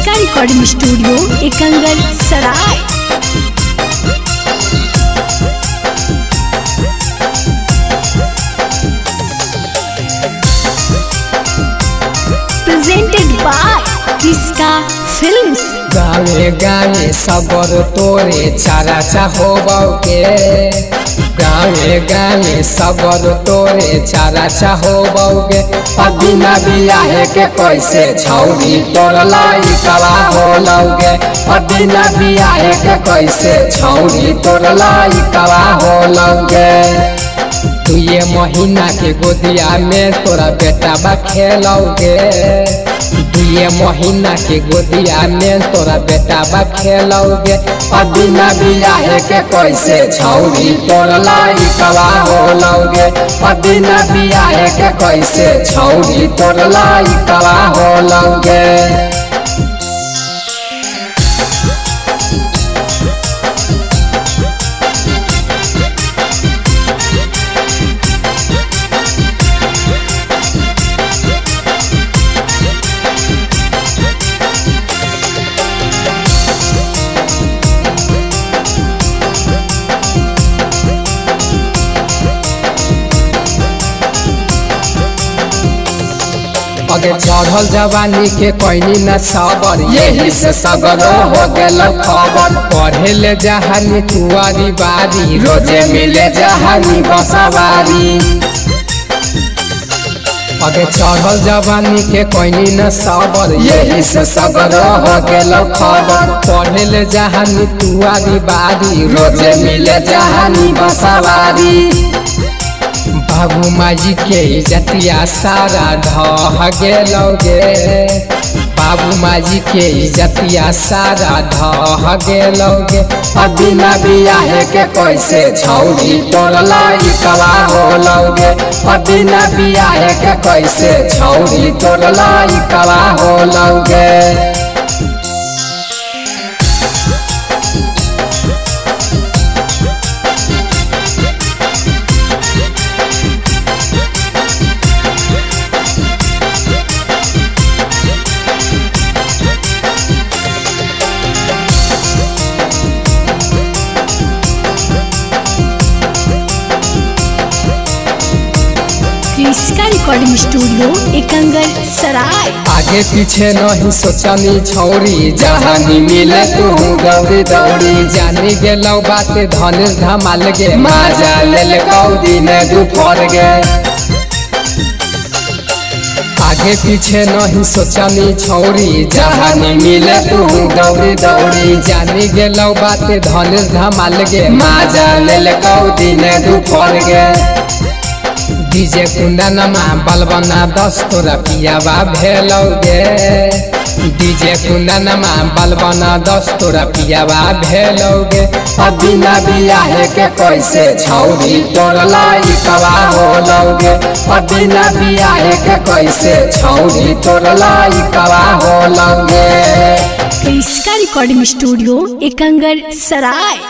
क्रिस्का recording studio Ekangar Sarai. Presented by Kriska films. गावे गावे सबर तोरे चारा चाहोबके, गावे गावे सबर तोरे चारा चाहोबके। बिना बियाहे के कैसे छौरी तोर लाई कला होलौगे, बिना बियाहे के कैसे छौरी तोर लाई कला होलौगे। दुए महीना के गोदिया में तोरा बेटा बा खेलौगे, दुए महीना के गोदिया में तोरा बेटा बा खेलौगे। बिना बियाहे के कैसे छौरी तोर लाई कला होलौगे, बिना बियाहे के कैसे छौरी तोर लाई कला होलौगे। अगे चढ़ल जवानी के कोई न सबर, यही से सगरो हो गेल खबर। पढ़े ले जहानी कुआरी बारी, रोजे मिले जहानी बसवारी। अगे चढ़ल जवानी के कोई न सबर, यही से सगरो हो गेल खबर। पढ़े ले जहानी कुआरी बारी, रोजे मिले जहानी बसवारी। बाबू माई के इज्जतिया सारा ढह गेलौगे, बाबू माई के इज्जतिया सारा ढह गेलौगे। बिना बियाहे के कैसे छौरी तोर लाई कला होलौगे, बिना बियाहे के कैसे छौरी तोर लाई कला होलौगे। क्रिस्का रिकॉर्डिंग स्टूडियो एकंगल सराय। आगे पीछे नहीं सोचनी छौरी, जहानी मिले तू दौड़ी दौड़ी। जानी गेलौ बाते धनेश धमाल गे, माजा लेल कौदी ने दुपहर गे। आगे पीछे नहीं सोचनी छौरी, जहानी मिले तू दौड़ी दौड़ी। जानी गेलौ बाते धनेश धमाल गे, माजा लेल कौदी ने दुपहर गे। डीजे कुंदनमा बलबना 10 तोरा पियावा भेलौगे, डीजे कुंदनमा बलबना 10 तोरा पियावा भेलौगे। बिना बियाहे के कैसे छौरी तोर लाई कला होलौगे, बिना बियाहे के कैसे छौरी तोर लाई कला होलौगे। क्रिस्का रिकॉर्डिंग स्टूडियो एकंगल सराय।